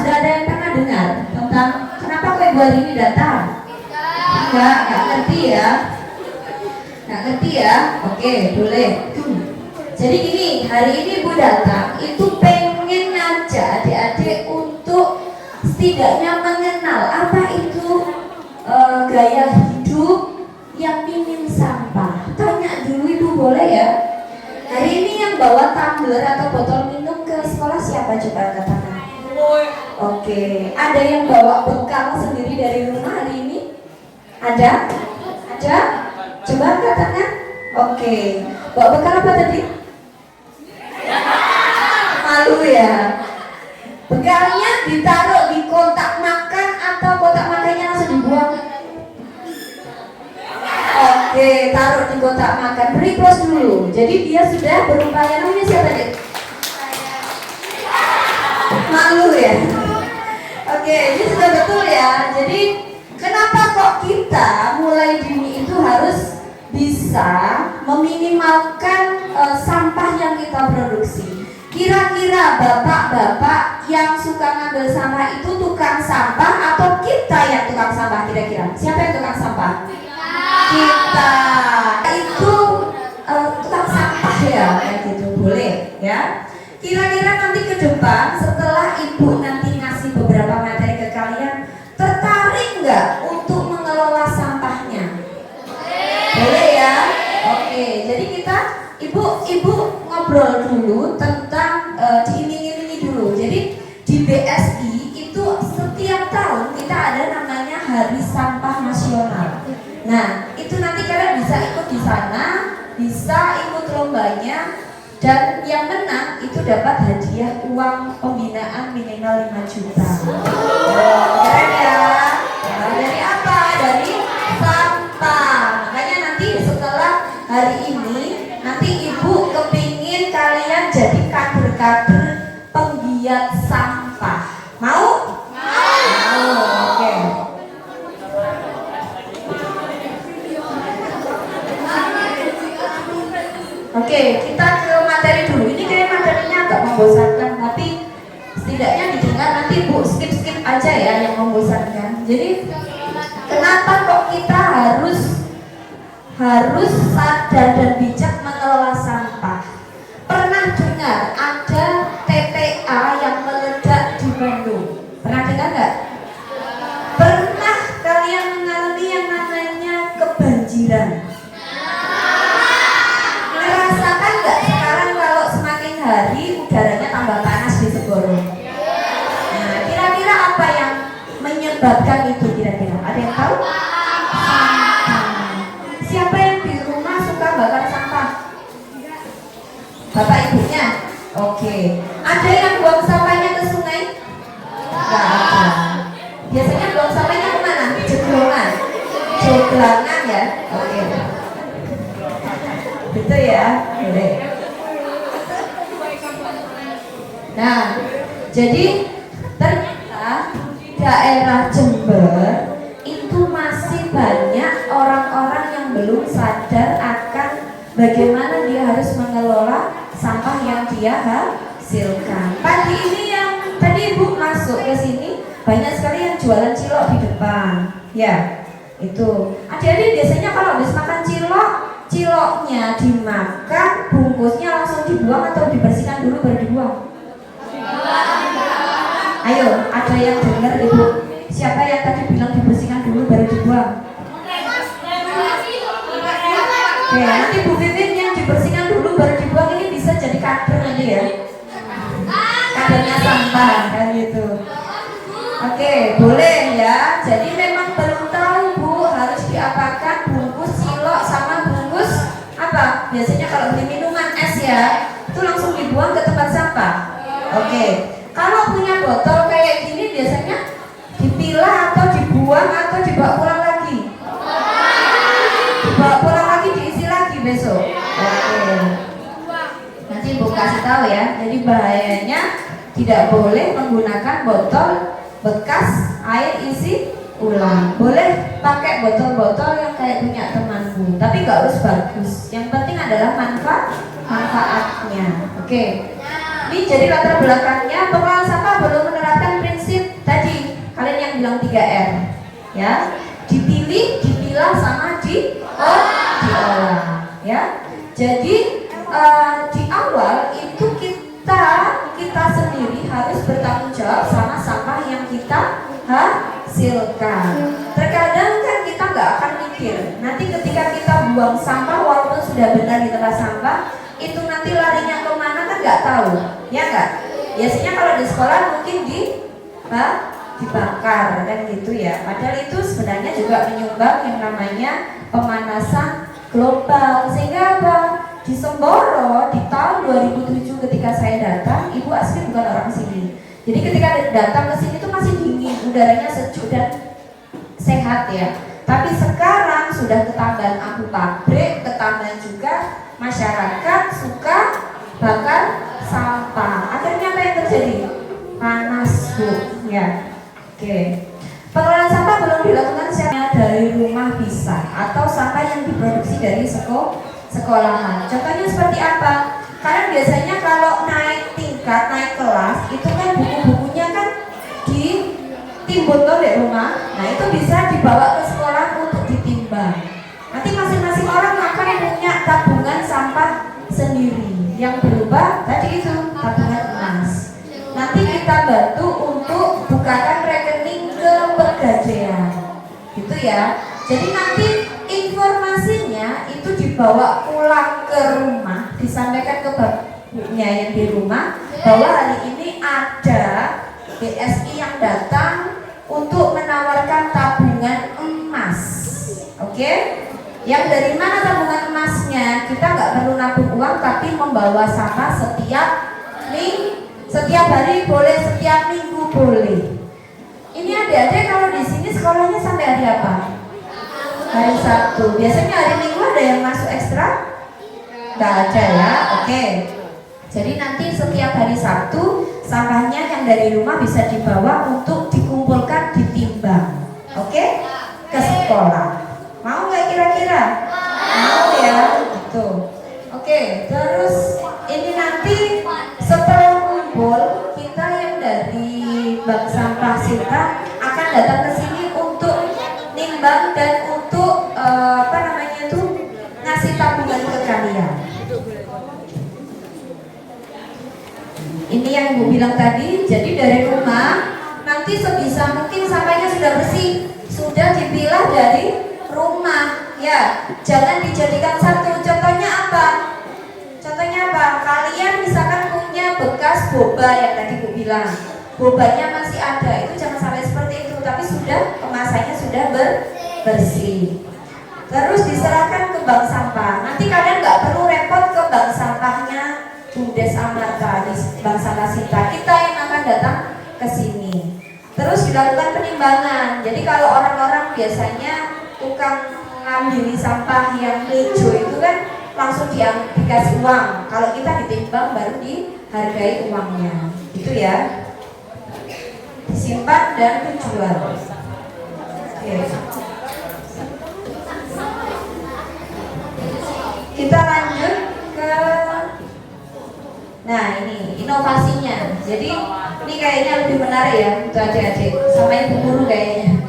sudah ada yang pernah dengar tentang kenapa kok Ibu hari ini datang? Enggak ngerti ya? Nggak ngerti ya? Oke, boleh. Jadi gini, hari ini Ibu datang itu pengen ngajak adik-adik untuk setidaknya mengenal apa itu gaya hidup yang minim sampah. Tanya dulu Ibu, boleh ya? Hari ini yang bawa tumbler atau botol minum ke sekolah siapa, coba angkat tangan? Oke, ada yang bawa bekal sendiri dari rumah hari ini? Ada? Ada? Coba angkat tangan. Oke, bawa bekal apa tadi? Malu ya? Bekalnya ditaruh di kotak makan atau kotak makannya langsung dibuang? Oke, taruh di kotak makan. Beri close dulu. Jadi dia sudah berupaya. Namanya siapa deh? Malu ya? Oke, ini sudah betul ya. Jadi kenapa kok kita mulai dini itu harus bisa meminimalkan sampah yang kita produksi? Kira-kira bapak-bapak yang suka ngambil sampah itu tukang sampah atau kita yang tukang sampah? Kira-kira siapa yang tukang sampah? Kita itu tukang sampah ya, kayak gitu. Boleh ya. Kira-kira nanti ke depan setelah Ibu nanti ngasih beberapa materi ke kalian, tertarik nggak untuk mengelola sampahnya? Boleh ya. Oke, jadi kita ibu ngobrol dulu tentang diiming-imingi dulu. Jadi di BSI itu setiap tahun kita ada namanya Hari Sampah Nasional. Nah, itu nanti kalian bisa ikut di sana, bisa ikut lombanya, dan yang menang itu dapat hadiah uang pembinaan minimal 5 juta. Keren ya? Nah, dari apa? Dari sampah. Makanya nanti setelah hari ini, nanti Ibu kepingin kalian jadi kader-kader penggiat sampah. Mau? Mau. Oke. Oke, kita ke materi dulu. Ini kayak materinya agak membosankan, tapi setidaknya didengar. Nanti Bu skip aja ya yang membosankan. Jadi kenapa kok kita harus sadar dan bijak mengelola sampah? Pernah dengar ada TPA yang meledak di Bandung? Pernah dengar nggak? Pernah kalian mengalami yang namanya kebanjiran? Merasakan nggak sekarang kalau semakin hari udaranya tambah panas di Segoro? Nah, kira-kira apa yang menyebabkan itu kira-kira? Ada yang tahu? Siapa yang di rumah suka bakar sampah? Bapak ibunya? Oke. Ada yang buang sampahnya ke sungai? Enggak ada. Biasanya buang sampahnya kemana? Joglangan. Joglangan ya? Oke. Betul ya? Boleh. Nah, jadi ternyata daerah Jember itu masih banyak orang-orang yang belum sadar akan bagaimana dia harus mengelola sampah yang dia hasilkan. Pagi ini yang tadi Ibu masuk ke sini banyak sekali yang jualan cilok di depan. Ya, itu. Adik-adik biasanya kalau habis makan ciloknya dimakan, bungkusnya langsung dibuang atau dibersihkan dulu baru dibuang? Ayo, ada yang dengar Ibu? Siapa yang tadi bilang dibersihkan dulu baru dibuang? Oke, nanti Bu Vivin yang dibersihkan dulu baru dibuang ini bisa jadi kader nanti ya. Kadernya sampah kan gitu. Oke, boleh ya. Jadi memang belum tahu Bu harus diapakan bungkus cilok sama bungkus apa? Biasanya kalau beli minuman es ya, itu langsung dibuang ke tempat sampah. Oke. Kalau punya botol kayak gini biasanya dipilah atau dibuang atau dibawa pulang lagi? Dibawa pulang lagi, diisi lagi besok. Oke. Nanti Ibu kasih tahu ya. Jadi bahayanya tidak boleh menggunakan botol bekas air isi ulang. Boleh pakai botol-botol yang kayak punya temanku, tapi nggak harus bagus. Yang penting adalah manfaatnya. Oke. Ini jadi latar belakangnya pengelola sampah belum menerapkan prinsip 3R ya, dipilih, dipilah, sama diolah ya. Jadi di awal itu kita sendiri harus bertanggung jawab sama sampah yang kita hasilkan. Terkadang kan kita nggak akan mikir, nanti ketika kita buang sampah walaupun sudah benar di tempat sampah, itu nanti larinya kemana kan nggak tahu, ya nggak? Biasanya kalau di sekolah mungkin dibakar kan gitu ya. Padahal itu sebenarnya juga menyumbang yang namanya pemanasan global. Sehingga apa? Di Semboro di tahun 2007 ketika saya datang, Ibu asli bukan orang sini. Jadi ketika datang ke sini itu masih dingin, udaranya sejuk dan sehat ya. Tapi sekarang sudah ketambahan abu pabrik, ketambahan juga masyarakat suka bakar sampah. Akhirnya apa yang terjadi? Panas Bu ya. Oke. Pengelolaan sampah belum dilakukan secara dari rumah bisa, atau sampah yang diproduksi dari sekolahan. Contohnya seperti apa? Karena biasanya kalau naik tingkat, naik kelas, itu kan buku-bukunya kan ditimbun tuh di rumah. Nah itu bisa dibawa ke sekolah untuk ditimbang. Nanti masing-masing orang akan punya tabungan sampah sendiri yang berupa tadi itu tabungan emas. Nanti kita bantu untuk bukakan rekening ke Pegadaian, gitu ya. Jadi nanti informasinya itu dibawa pulang ke rumah, disampaikan ke bapaknya yang di rumah bahwa hari ini ada BSI yang datang untuk menawarkan tabungan emas. Oke? Yang dari mana tabungan emasnya? Kita nggak perlu nabung uang, tapi membawa sampah setiap hari boleh, setiap minggu boleh. Ini adik-adik kalau di sini sekolahnya sampai hari apa? Hari Sabtu. Biasanya hari Minggu ada yang masuk ekstra? Nggak ada ya, oke. Jadi nanti setiap hari Sabtu sampahnya yang dari rumah bisa dibawa untuk dikumpulkan, ditimbang, oke? Ke sekolah. Mau nggak kira-kira? Mau ya, gitu. Oke, terus ini nanti setelah kumpul, kita yang dari bank sampah Sinta akan datang ke sini untuk nimbang dan untuk ngasih tabungan ke kalian. Ini yang Ibu bilang tadi. Jadi dari rumah nanti sebisa mungkin sampahnya sudah bersih, sudah dipilah dari rumah ya. Jangan dijadikan satu. Contohnya apa? Kalian misalkan punya bekas boba yang tadi Bu bilang, bobanya masih ada, itu jangan sampai seperti itu, tapi sudah kemasannya sudah bersih. Terus diserahkan ke bank sampah. Nanti kalian nggak perlu repot ke bank sampahnya Bumdes Amarta, di bank sampah Sinta. Kita yang akan datang ke sini. Terus dilakukan penimbangan. Jadi kalau orang-orang biasanya tukang ngambil sampah yang hijau itu kan langsung dikasih uang. Kalau kita ditimbang baru dihargai uangnya. Itu ya. Disimpan dan dijual. Oke. Kita lanjut ke, nah ini inovasinya. Jadi ini kayaknya lebih menarik ya untuk adik-adik sama ibu guru kayaknya.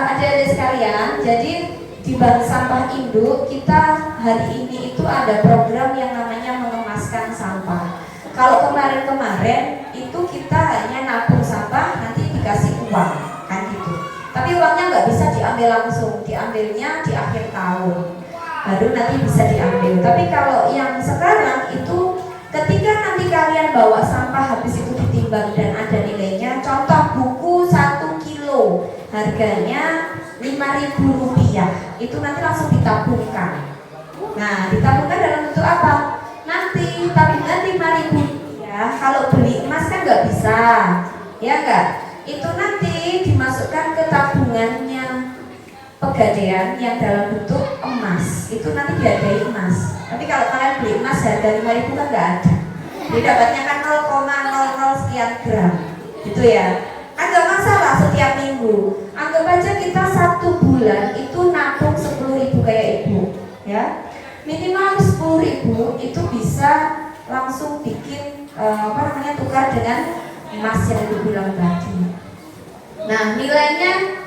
Adik-adik sekalian, jadi di bank sampah induk kita hari ini itu ada program yang namanya mengemaskan sampah. Kalau kemarin-kemarin itu kita hanya nabung sampah, nanti dikasih uang kan gitu. Tapi uangnya nggak bisa diambil langsung, diambilnya di akhir tahun, baru nanti bisa diambil. Tapi kalau yang sekarang itu ketika nanti kalian bawa sampah habis itu ditimbang dan ada nilainya. Contoh buku 1 kilo harganya Rp5.000, itu nanti langsung ditabungkan. Nah, ditabungkan dalam bentuk apa? Nanti tabungan Rp5.000 ya. Kalau beli emas kan nggak bisa, ya nggak? Itu nanti dimasukkan ke tabungannya Pegadaian yang dalam bentuk emas. Itu nanti dihargai emas. Tapi kalau kalian beli emas harga Rp5.000 kan nggak ada. Jadi dapatnya kan 0,00 sekian gram, gitu ya. Kan nggak masalah setiap minggu. Anggap aja kita 1 bulan itu nabung 10.000 kayak ibu, ya. Minimal 10.000 itu bisa langsung bikin tukar dengan emas yang ibu bilang tadi. Nah, nilainya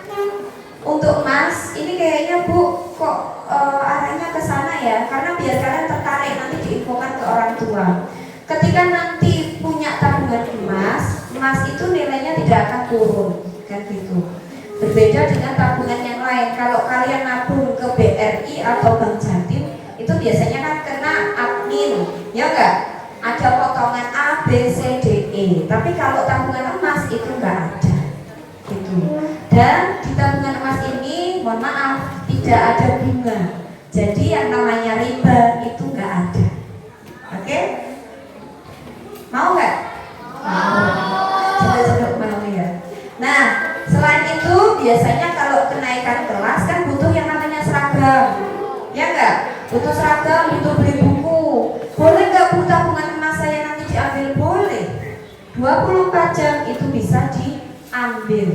untuk emas ini kayaknya Bu kok arahnya ke sana ya, karena biar kalian tertarik nanti diinfokan ke orang tua. Ketika nanti punya tabungan emas itu nilainya tidak akan turun, kan gitu. Berbeda dengan tabungan yang lain. Kalau kalian nabung ke BRI atau Bank Jatim, itu biasanya kan kena admin, ya enggak? Ada potongan A, B, C, D, E. Tapi kalau tabungan emas itu enggak ada, gitu. Dan di tabungan emas ini, mohon maaf, tidak ada bunga. Jadi yang namanya riba itu enggak ada. Oke? Mau nggak? Mau. Coba mau ya. Nah, selain itu biasanya kalau kenaikan kelas kan butuh yang namanya seragam, ya enggak? Butuh seragam, butuh beli buku. Boleh nggak Bu tabungan emas saya nanti diambil? Boleh. 24 jam itu bisa diambil,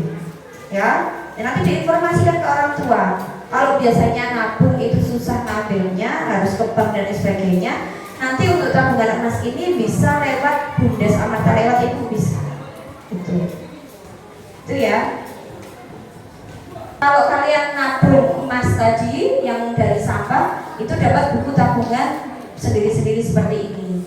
ya. Dan nanti diinformasikan ke orang tua. Kalau biasanya nabung itu susah ngambilnya, harus ke bank dan sebagainya. Nanti untuk tabungan emas ini bisa lewat Bumdes Amarta, lewat Ibu bisa. Itu ya. Kalau kalian nabung emas tadi yang dari sampah itu dapat buku tabungan sendiri-sendiri seperti ini.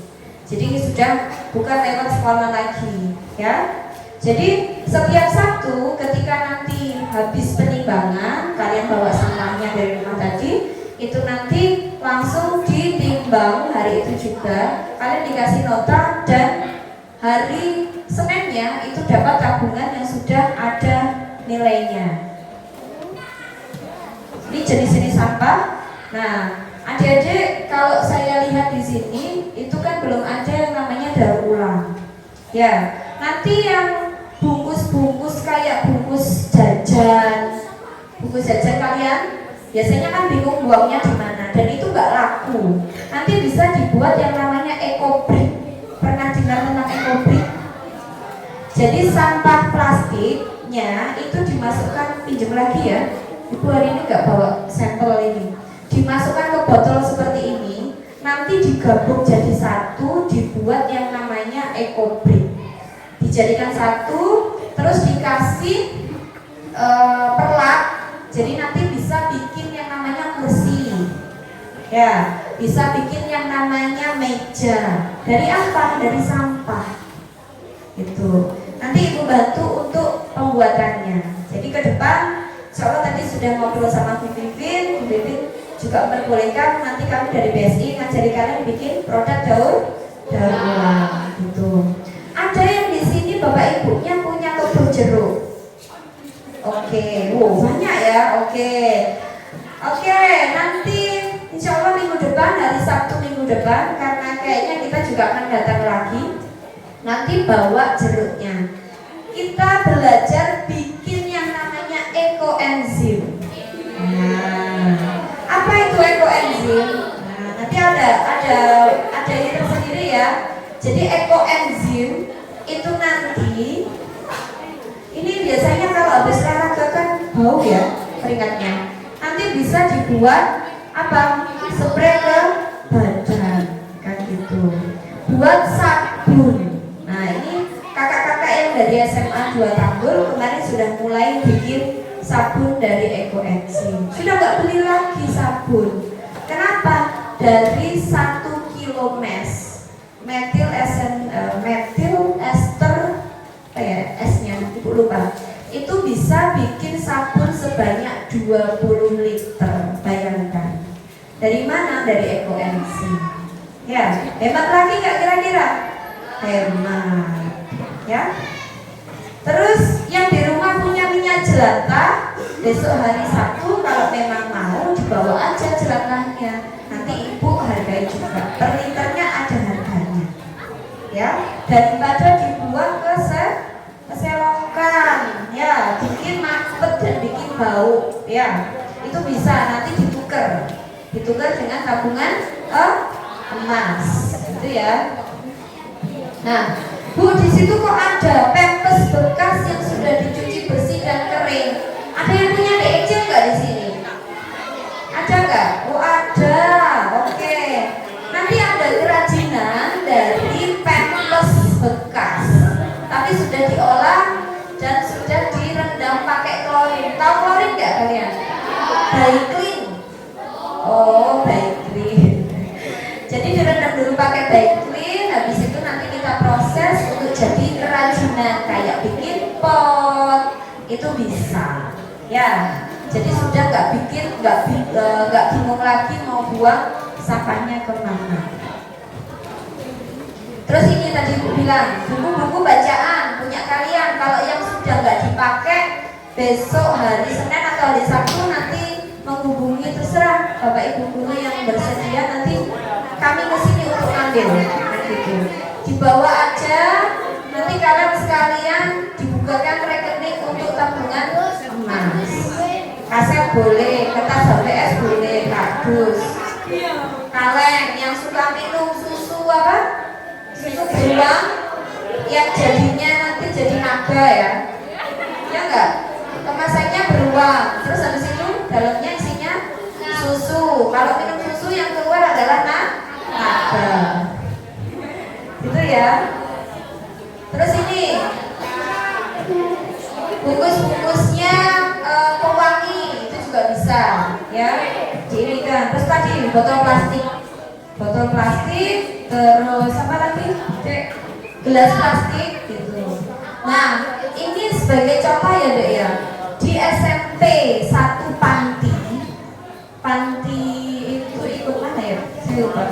Jadi ini sudah bukan lewat sekolah lagi, ya. Jadi setiap Sabtu ketika nanti habis penimbangan, kalian bawa sampahnya dari rumah tadi, itu nanti langsung ditimbang hari itu juga. Kalian dikasih nota dan hari Seninnya itu dapat tabungan yang sudah ada nilainya. Ini jenis-jenis sampah. Nah, adik-adik kalau saya lihat di sini itu kan belum ada yang namanya daur ulang. Ya, nanti yang bungkus-bungkus kayak bungkus jajan kalian biasanya kan bingung buangnya di mana dan itu nggak laku. Nanti bisa dibuat yang namanya ekobrik. Pernah dengar tentang ekobrik? Jadi sampah plastiknya itu dimasukkan, pinjam lagi ya. Ibu hari ini nggak bawa sampel ini. Dimasukkan ke botol seperti ini, nanti digabung jadi satu, dibuat yang namanya ekobrik. Dijadikan satu, terus dikasih perlak. Jadi nanti bisa bikin yang namanya kursi, ya, bisa bikin yang namanya meja. Dari apa? Dari sampah. Itu. Nanti Ibu bantu untuk pembuatannya. Jadi ke depan, insya Allah tadi sudah ngobrol sama Bu Vivin juga memperbolehkan nanti kami dari BSI ngajari kalian bikin produk daur ulang. Gitu. Ada yang di sini Bapak Ibunya punya kebun jeruk. Oke, wow, banyak ya. Oke, nanti insya Allah minggu depan, hari Sabtu minggu depan, karena kayaknya kita juga akan datang lagi. Nanti bawa jeruknya. Kita belajar bikin yang namanya ekoenzim. Nah, apa itu ekoenzim? Nah, nanti ada ini tersendiri ya. Jadi ekoenzim itu nanti ini biasanya kalau habis olahraga kan bau ya keringatnya. Nanti bisa dibuat apa? Spray ke badan kan gitu. Buat sabun. Nah, ini kakak-kakak yang dari SMA 2 Tanggul kemarin sudah mulai bikin sabun dari ekoenzim. Sudah nggak beli lagi sabun. Kenapa? Dari 1 kilo metil ester S-nya Ibu lupa. Itu bisa bikin sabun sebanyak 20 liter. Bayangkan. Dari mana? Dari ekoenzim. Ya, hemat lagi nggak kira-kira? Hemat. Ya. Terus yang di rumah punya minyak jelantah, besok hari Sabtu kalau memang mau dibawa aja jelantahnya. Nanti Ibu hargai juga. Per liternya ada harganya. Ya, daripada dibuang ke selokan, ya, bikin mampet dan bikin bau, ya, itu bisa nanti ditukar dengan tabungan emas, itu ya. Nah, Bu, di situ kok ada pempes bekas yang sudah dicuci bersih dan kering. Ada yang punya DEC nggak di sini? Ada nggak? Oh, ada. Oke. Nanti ada kerajinan dari pempes bekas, tapi sudah diolah dan sudah direndam Baiklin. Oh, Baiklin. Jadi direndam dulu pakai Baiklin, habis itu nanti kita proses untuk jadi kerajinan kayak bikin pot, itu bisa. Ya, jadi sudah nggak bingung lagi mau buang sampahnya kemana. Terus ini tadi ibu bilang buku-buku bacaan punya kalian, kalau yang sudah nggak dipakai besok hari Senin atau hari Sabtu nanti menghubungi, terserah bapak ibu guru yang bersedia, nanti kami kesini untuk ngambil gitu. Dibawa aja, nanti kalian sekalian dibukakan rekening untuk tabungan emas. Kaset boleh, kertas HVS boleh, kardus, kaleng, yang suka minum susu apa? Susu beruang yang jadinya nanti jadi naga ya enggak? Kemasannya beruang, terus habis itu dalamnya isinya susu. Kalau minum susu yang keluar adalah naga. Gitu ya. Terus ini bungkus-bungkusnya pewangi itu juga bisa ya. Diirikan. Terus tadi botol plastik, terus apa lagi? Gelas plastik gitu. Nah, ini sebagai contoh ya Dek ya. Di SMP 1 Panti itu ikut mana ya? Saya lupa.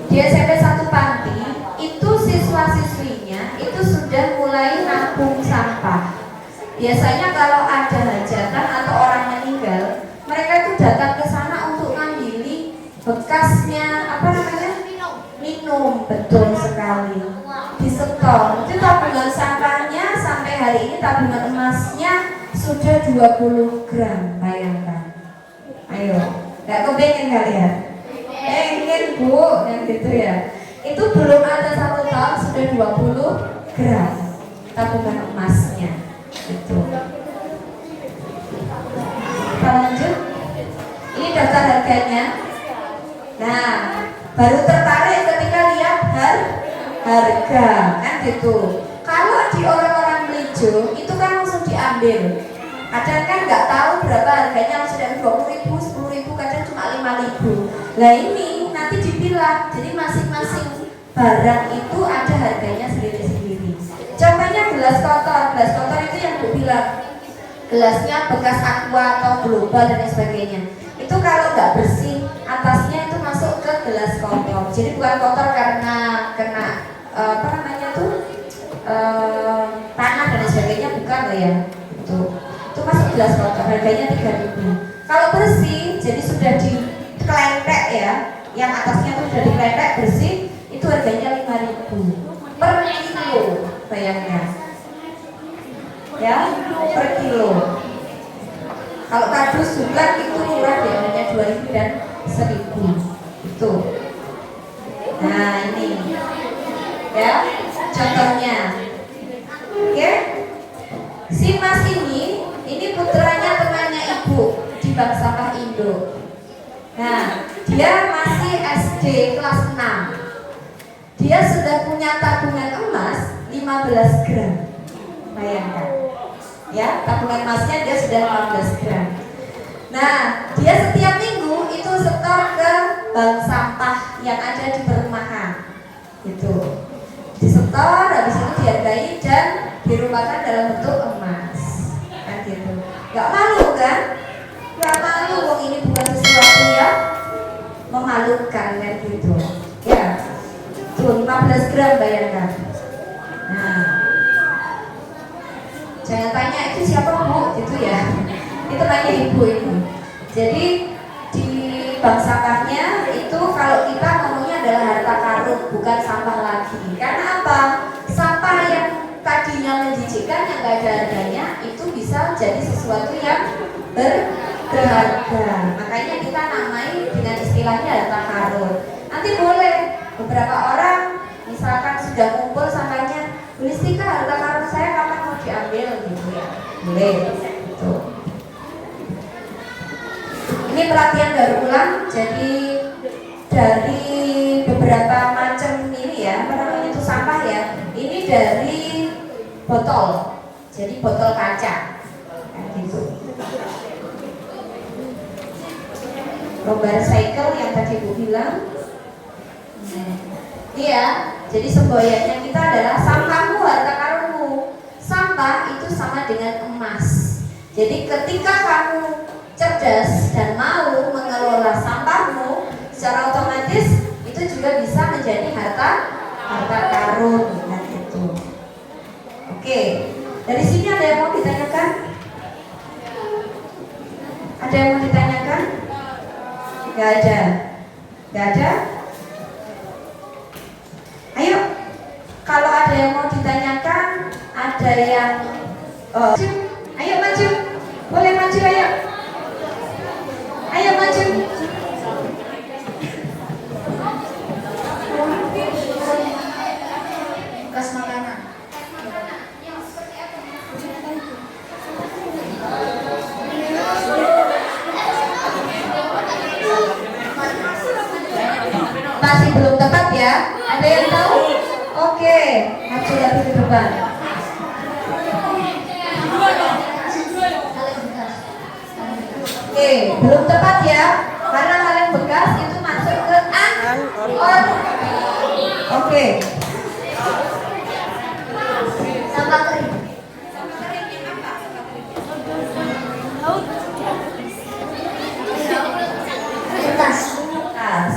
Di SMP 1 Panti itu siswa-siswinya itu sudah mulai nabung sampah. Biasanya kalau ada hajatan atau orang meninggal, mereka itu datang ke sana untuk ngambil bekasnya apa namanya? Minum, betul sekali. Disetor. Itu tabungan sampahnya sampai hari ini tabungan emasnya sudah 20 gram, bayangkan. Ayo, nggak kepengen kalian? Pengen Bu, yang gitu ya. Itu belum ada 1 tahun sudah 20 gram tabungan emasnya. Gitu. Kita lanjut. Ini daftar harganya. Nah, baru tertarik ketika lihat harga kan gitu. Kalau di orang-orang Melijo itu kan langsung diambil. Kadang kan nggak tahu berapa harganya, langsung dari 20.000, 10.000, kadang cuma 5.000. Nah ini nanti dipilah, jadi masing-masing barang itu ada harganya sendiri-sendiri. Contohnya gelas kotor itu yang Bu bilang, gelasnya bekas aqua atau global dan lain sebagainya. Itu kalau nggak bersih, atasnya itu masuk ke gelas kotor. Jadi bukan kotor karena kena apa namanya tuh tanah dan lain sebagainya, bukan loh ya. Itu masuk gelas kotor, harganya 3.000. Kalau bersih, jadi sudah dikeletek ya, yang atasnya tuh sudah dikeletek bersih, itu harganya 5.000 per kilo, bayangkan ya, per kilo. Kalau kardus bulat itu murah ya, hanya 2.000 dan 1.000 itu. Nah ini ya contohnya. Oke, si Mas ini putranya temannya Ibu di Bank Sampah Indo. Nah dia masih SD kelas 6. Dia sudah punya tabungan emas 15 gram, bayangkan ya, tabungan emasnya dia sudah 15 gram. Nah dia setiap minggu itu setor ke bank sampah yang ada di perumahan gitu, disetor, habis itu dihargai dan dirupakan dalam bentuk emas kan gitu. Gak malu kan? Gak malu, wong ini bukan sesuatu yang memalukan kan gitu ya. Tuh 15 gram bayangkan. Nah jangan tanya itu siapa Bu gitu ya, itu tanya Ibu itu. Jadi di bank sampahnya itu kalau kita ngomongnya adalah harta karun, bukan sampah lagi. Karena apa? Sampah yang tadinya menjijikkan, yang gak ada harganya, itu bisa jadi sesuatu yang berharga. Makanya kita namai dengan istilahnya harta karun. Nanti boleh beberapa orang misalkan sudah kumpul sampahnya, Bu Listika, harta karun saya kapan mau diambil gitu ya, boleh gitu. Ini pelatihan baru ulang, jadi dari beberapa macam ini ya, apa namanya itu sampah ya. Ini dari botol, jadi botol kaca, kayak gitu. lomba cycle yang tadi Bu bilang. Iya, jadi semboyannya kita adalah sampahmu harta karunmu. Sampah itu sama dengan emas. Jadi ketika kamu cerdas dan mau mengelola sampahmu, secara otomatis itu juga bisa menjadi harta karun kan itu. Oke, dari sini ada yang mau ditanyakan? Ada yang mau ditanyakan? Gak ada. Gak ada? Ayo, kalau ada yang mau ditanyakan, ada yang ayo maju, boleh maju ayo. Ayo maju. Bekas makanan. Masih belum tepat ya? Ada yang tahu? Oke, maju lagi ke depan. Oke, belum tepat ya? Karena kaleng bekas itu masuk ke or. Oke. Sampah kering. Kertas.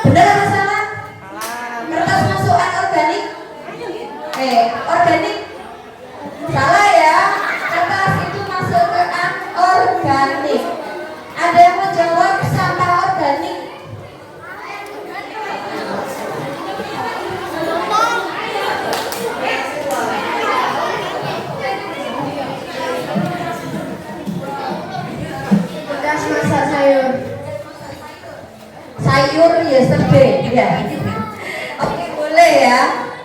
Benar atau salah? Kertas masuk organik? Organik? Salah ya. Kertas itu masuk ke anorganik. Ada yang mau jawab sampah organik? Bekas masak sayur. Sayur yesterday ya. Oke, boleh ya.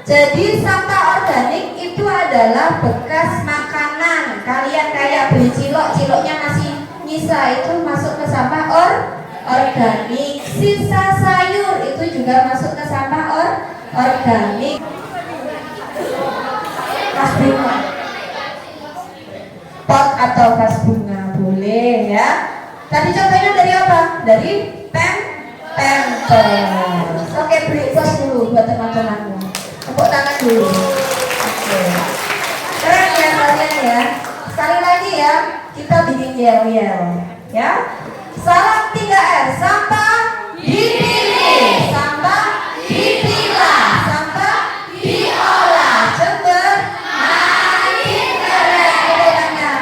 Jadi sampah organik itu adalah bekas makanan. Kalian kayak beli ciloknya masih nyisa, itu masuk ke sampah organik. Sisa sayur itu juga masuk ke sampah organik. Vas bunga, pot atau vas bunga boleh ya. Tadi contohnya dari apa? Dari Pampers. Oke, beri puas dulu buat teman-temanmu. Tepuk tangan dulu. Oke. Keren ya kalian ya. Sekali lagi ya, kita bikin yel-yel ya. Salam 3R, sampah dipilih, sampah dipilah, sampah diolah. Jember makin keren goyangannya.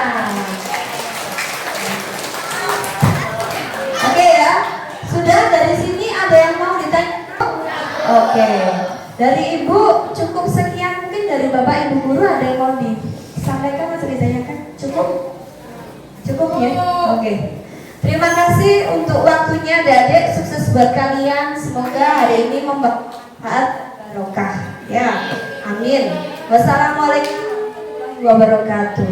Oke ya. Sudah, dari sini ada yang mau ditanya? Oke. Dari Ibu cukup sekian, mungkin dari Bapak Ibu guru ada yang mau disampaikan atau ditanyakan? Cukup? Cukup ya? Oke. Terima kasih untuk waktunya Adik-adik, sukses buat kalian. Semoga hari ini membermanfaat barokah. Ya, amin. Wassalamualaikum warahmatullahi wabarakatuh.